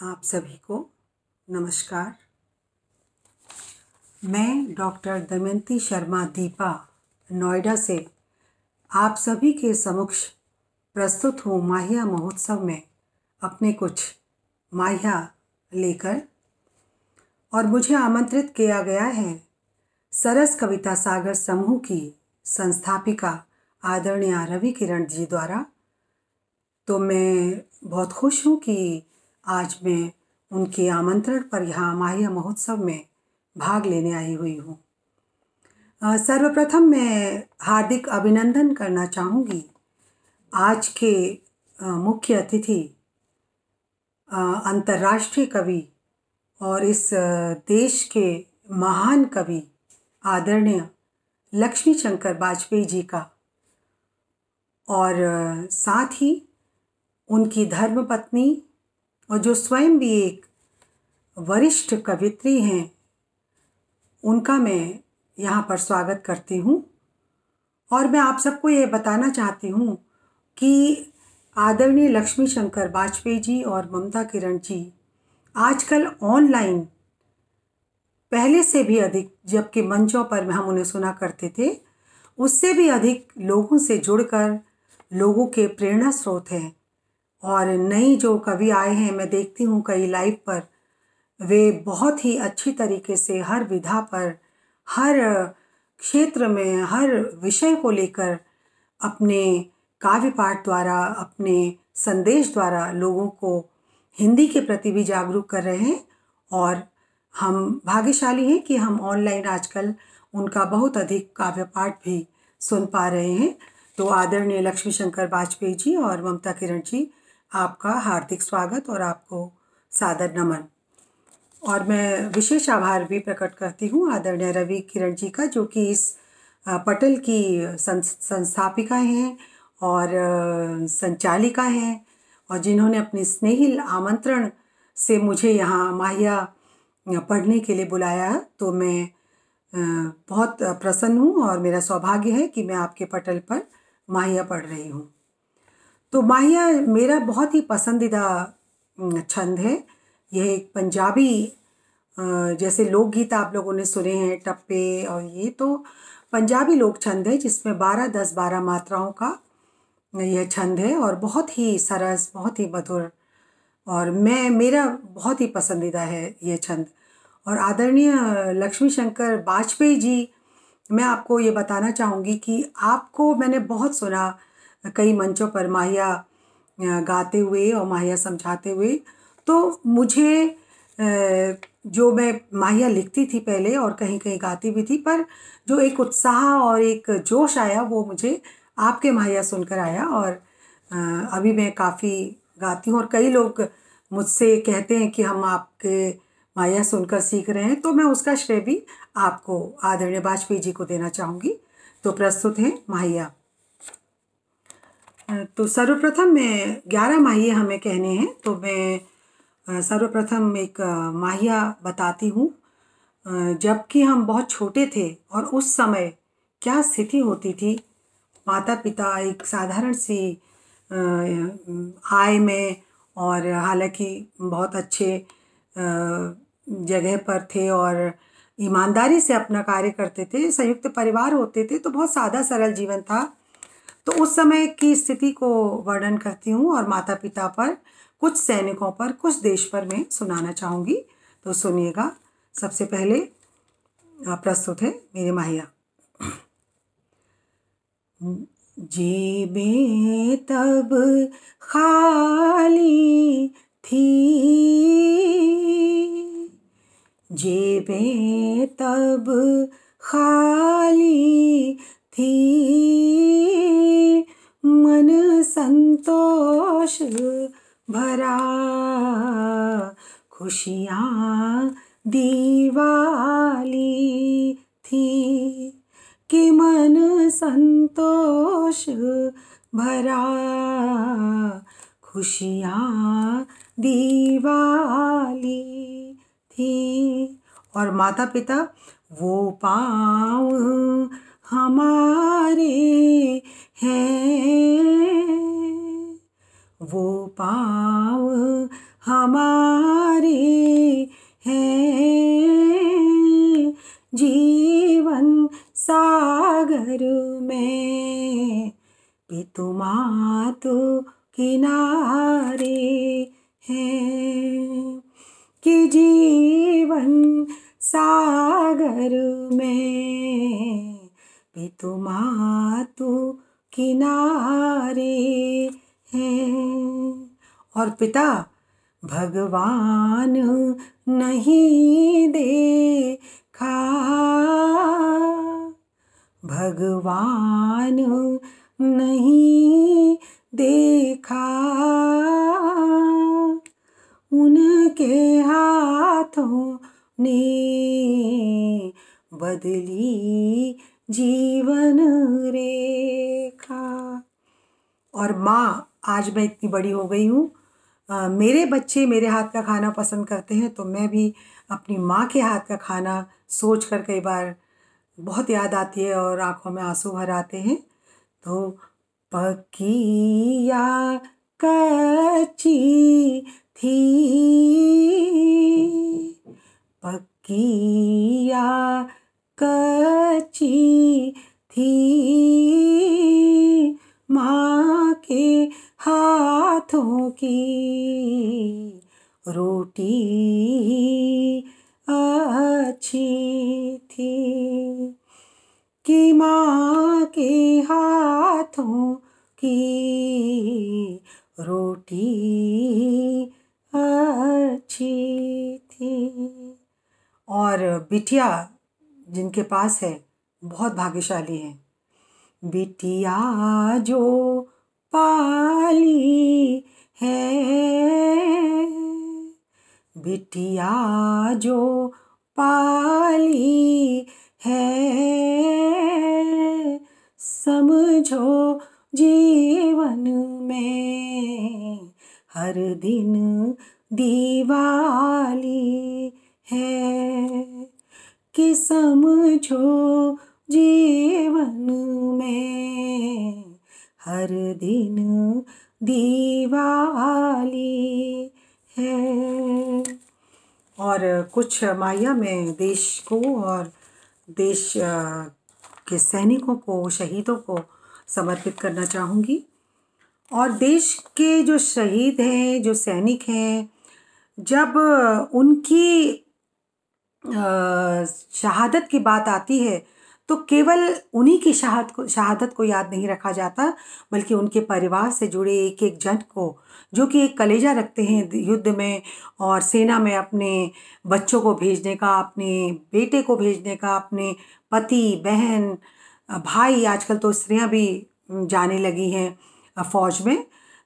आप सभी को नमस्कार। मैं डॉक्टर दमयंती शर्मा दीपा नोएडा से आप सभी के समक्ष प्रस्तुत हूँ माहिया महोत्सव में अपने कुछ माहिया लेकर। और मुझे आमंत्रित किया गया है सरस कविता सागर समूह की संस्थापिका आदरणीय रवि किरण जी द्वारा। तो मैं बहुत खुश हूँ कि आज मैं उनके आमंत्रण पर यहाँ माहिया महोत्सव में भाग लेने आई हुई हूँ। सर्वप्रथम मैं हार्दिक अभिनंदन करना चाहूँगी आज के मुख्य अतिथि अंतर्राष्ट्रीय कवि और इस देश के महान कवि आदरणीय लक्ष्मी शंकर वाजपेयी जी का, और साथ ही उनकी धर्मपत्नी और जो स्वयं भी एक वरिष्ठ कवित्री हैं, उनका मैं यहाँ पर स्वागत करती हूँ। और मैं आप सबको ये बताना चाहती हूँ कि आदरणीय लक्ष्मी शंकर वाजपेयी जी और ममता किरण जी आजकल ऑनलाइन पहले से भी अधिक, जबकि मंचों पर हम उन्हें सुना करते थे, उससे भी अधिक लोगों से जुड़कर लोगों के प्रेरणा स्रोत हैं। और नई जो कवि आए हैं, मैं देखती हूँ कई लाइव पर, वे बहुत ही अच्छी तरीके से हर विधा पर, हर क्षेत्र में, हर विषय को लेकर अपने काव्य पाठ द्वारा, अपने संदेश द्वारा लोगों को हिंदी के प्रति भी जागरूक कर रहे हैं। और हम भाग्यशाली हैं कि हम ऑनलाइन आजकल उनका बहुत अधिक काव्य पाठ भी सुन पा रहे हैं। तो आदरणीय लक्ष्मी शंकर वाजपेयी जी और ममता किरण जी, आपका हार्दिक स्वागत और आपको सादर नमन। और मैं विशेष आभार भी प्रकट करती हूँ आदरणीय रवि किरण जी का, जो कि इस पटल की संस्थापिका हैं और संचालिका हैं, और जिन्होंने अपने स्नेहिल आमंत्रण से मुझे यहाँ माहिया पढ़ने के लिए बुलाया। तो मैं बहुत प्रसन्न हूँ और मेरा सौभाग्य है कि मैं आपके पटल पर माहिया पढ़ रही हूँ। तो माहिया मेरा बहुत ही पसंदीदा छंद है। यह एक पंजाबी, जैसे लोकगीत आप लोगों ने सुने हैं, टप्पे, और ये तो पंजाबी लोक छंद है जिसमें 12-10-12 मात्राओं का यह छंद है और बहुत ही सरस, बहुत ही मधुर, और मेरा बहुत ही पसंदीदा है ये छंद। और आदरणीय लक्ष्मी शंकर वाजपेयी जी, मैं आपको ये बताना चाहूँगी कि आपको मैंने बहुत सुना कई मंचों पर माहिया गाते हुए और माहिया समझाते हुए। तो मुझे जो मैं माहिया लिखती थी पहले और कहीं कहीं गाती भी थी, पर जो एक उत्साह और एक जोश आया वो मुझे आपके माहिया सुनकर आया। और अभी मैं काफ़ी गाती हूँ और कई लोग मुझसे कहते हैं कि हम आपके माहिया सुनकर सीख रहे हैं। तो मैं उसका श्रेय भी आपको, आदरणीय वाजपेयी जी को देना चाहूँगी। तो प्रस्तुत हैं माहिया। तो सर्वप्रथम मैं 11 माहिए हमें कहने हैं, तो मैं सर्वप्रथम एक माहिया बताती हूँ। जबकि हम बहुत छोटे थे और उस समय क्या स्थिति होती थी, माता पिता एक साधारण सी आय में, और हालांकि बहुत अच्छे जगह पर थे और ईमानदारी से अपना कार्य करते थे, संयुक्त परिवार होते थे, तो बहुत सादा सरल जीवन था। तो उस समय की स्थिति को वर्णन करती हूँ और माता पिता पर, कुछ सैनिकों पर, कुछ देश पर मैं सुनाना चाहूँगी। तो सुनिएगा। सबसे पहले प्रस्तुत है मेरे माहिया। जेबें तब खाली थी, जेबें तब खाली थी, मन संतोष भरा, खुशियाँ दीवाली थी, कि मन संतोष भरा, खुशियाँ दीवाली थी। और माता पिता, वो पाँव हमारे हैं, वो पाँव हमारे हैं जीवन सागर में, पितु मातु किनारे हैं कि जीवन सागर में पितु मातु किनारे हैं। और पिता भगवान नहीं देखा, भगवान नहीं देखा, उनके हाथों ने बदली जीवन रेखा। और माँ, आज मैं इतनी बड़ी हो गई हूँ, मेरे बच्चे मेरे हाथ का खाना पसंद करते हैं, तो मैं भी अपनी माँ के हाथ का खाना सोच कर कई बार बहुत याद आती है और आंखों में आंसू भर आते हैं। तो पक्की या कच्ची थी, पक्की या कच्ची थी, माँ के हाथों की रोटी अच्छी थी, कि माँ के हाथों की रोटी अच्छी थी। और बिटिया जिनके पास है बहुत भाग्यशाली है। बिटिया जो पाली है, बिटिया जो पाली है, समझो जीवन में हर दिन दिवाली है, कि समझो जीवन में हर दिन दिवाली है। और कुछ माया मैं देश को और देश के सैनिकों को, शहीदों को समर्पित करना चाहूँगी। और देश के जो शहीद हैं, जो सैनिक हैं, जब उनकी शहादत की बात आती है तो केवल उन्हीं की शहादत को याद नहीं रखा जाता, बल्कि उनके परिवार से जुड़े एक एक जन को, जो कि एक कलेजा रखते हैं युद्ध में और सेना में, अपने बच्चों को भेजने का, अपने बेटे को भेजने का, अपने पति, बहन, भाई, आजकल तो स्त्रियां भी जाने लगी हैं फौज में।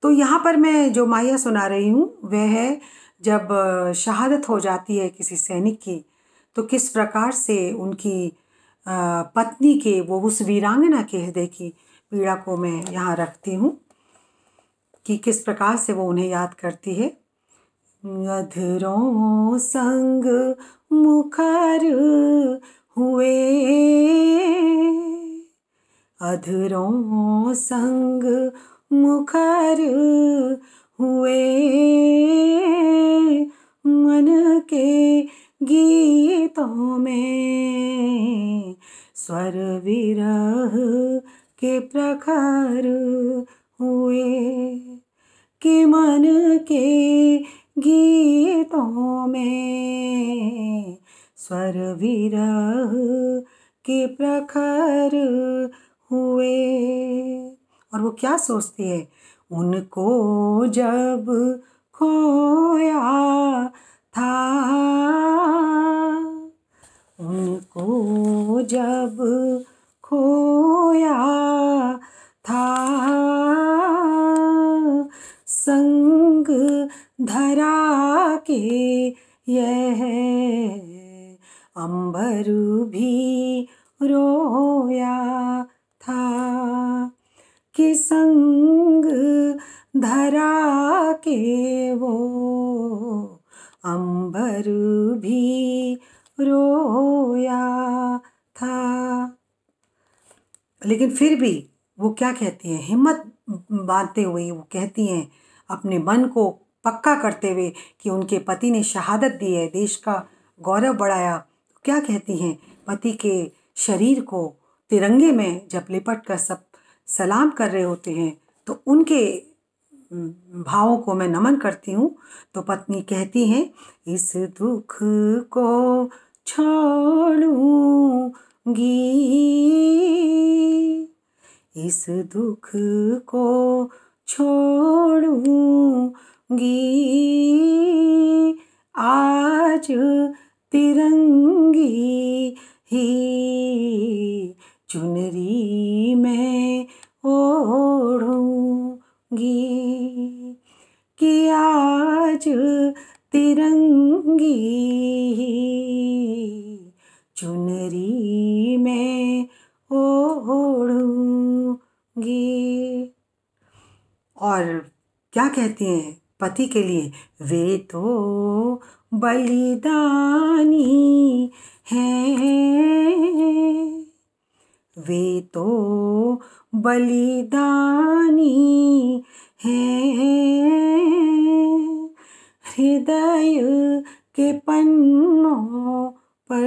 तो यहाँ पर मैं जो माया सुना रही हूँ वह है, जब शहादत हो जाती है किसी सैनिक की, तो किस प्रकार से उनकी पत्नी के, वो उस वीरांगना के हृदय की पीड़ा को मैं यहाँ रखती हूँ, कि किस प्रकार से वो उन्हें याद करती है। अधरों संग मुखर हुए, अधरों संग मुखर हुए, मन के गीतों में स्वर विरह के प्रखर हुए, कि मन के गीतों में स्वर विरह के प्रखर हुए। और वो क्या सोचती है, उनको जब खोया था, उनको जब खोया था, संग धरा के यह अंबर भी रोया था, कि संग धरा के वो अंबर भी रोया था। लेकिन फिर भी वो क्या कहती हैं, हिम्मत बांधते हुए वो कहती हैं अपने मन को पक्का करते हुए कि उनके पति ने शहादत दी है, देश का गौरव बढ़ाया, तो क्या कहती हैं, पति के शरीर को तिरंगे में जब लिपट कर सब सलाम कर रहे होते हैं तो उनके भावों को मैं नमन करती हूँ। तो पत्नी कहती हैं, इस दुख को छोड़ूंगी, इस दुख को छोड़ूंगी, आज तिरंगी ही चुनरी में ओढ़ूंगी, कि आज तिरंगी चुनरी में ओढ़ूंगी। और क्या कहती हैं पति के लिए, वे तो बलिदानी हैं, वे तो बलिदानी हैं, हृदय के पन्नों पर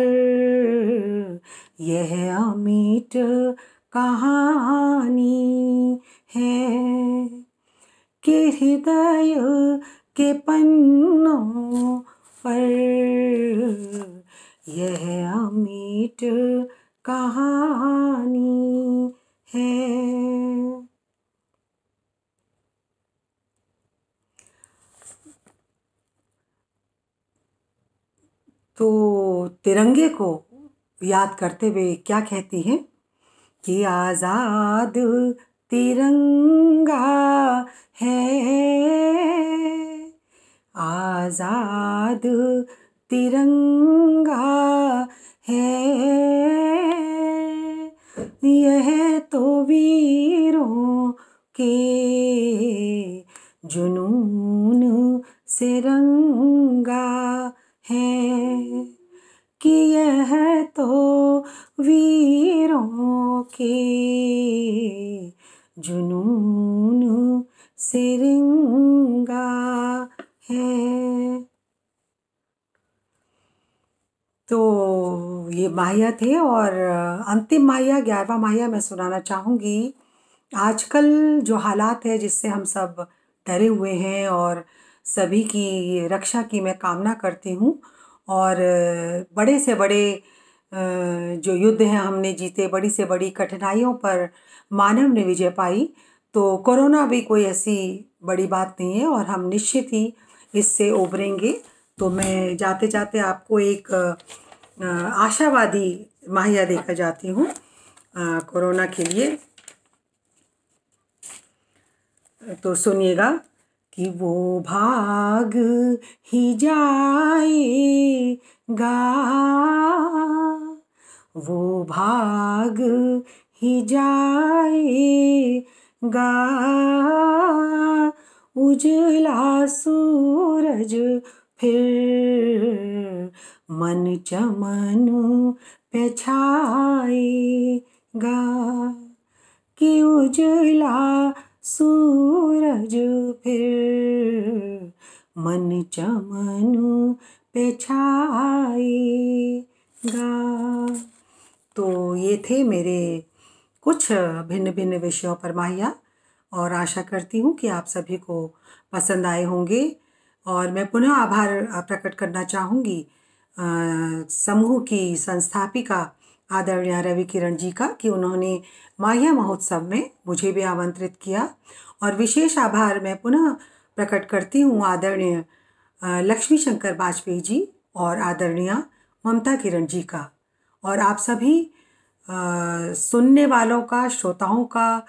यह अमिट कहानी है, कि हृदय के पन्नों पर यह अमिट कहानी है। तो तिरंगे को याद करते हुए क्या कहती हैं, कि आज़ाद तिरंगा है, आज़ाद तिरंगा है, यह तो वीरों के जुनून से रंगा है, कि यह तो वीरों के जुनून से रंगा है। तो ये माहिया थे, और अंतिम माहिया 11वां माहिया मैं सुनाना चाहूँगी। आजकल जो हालात है जिससे हम सब डरे हुए हैं, और सभी की रक्षा की मैं कामना करती हूँ, और बड़े से बड़े जो युद्ध हैं हमने जीते, बड़ी से बड़ी कठिनाइयों पर मानव ने विजय पाई, तो कोरोना भी कोई ऐसी बड़ी बात नहीं है, और हम निश्चित ही इससे उभरेंगे। तो मैं जाते जाते आपको एक आशावादी माहिया देकर जाती हूँ कोरोना के लिए। तो सुनिएगा, कि वो भाग ही जाएगा, वो भाग ही जाएगा, उजला सूरज फिर मन चमन पे छाएगा, कि उजला सूरज फिर मन चमन पे छाएगा। तो ये थे मेरे कुछ भिन्न भिन्न विषयों पर माहिया, और आशा करती हूँ कि आप सभी को पसंद आए होंगे। और मैं पुनः आभार प्रकट करना चाहूँगी समूह की संस्थापिका आदरणीय रवि किरण जी का, कि उन्होंने माहिया महोत्सव में मुझे भी आमंत्रित किया। और विशेष आभार मैं पुनः प्रकट करती हूँ आदरणीय लक्ष्मी शंकर बाजपेयी जी और आदरणीय ममता किरण जी का, और आप सभी सुनने वालों का, श्रोताओं का,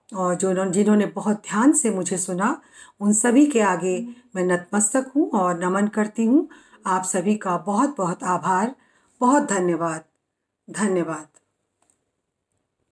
और जिन्होंने बहुत ध्यान से मुझे सुना, उन सभी के आगे मैं नतमस्तक हूँ और नमन करती हूँ। आप सभी का बहुत बहुत आभार, बहुत धन्यवाद। धन्यवाद।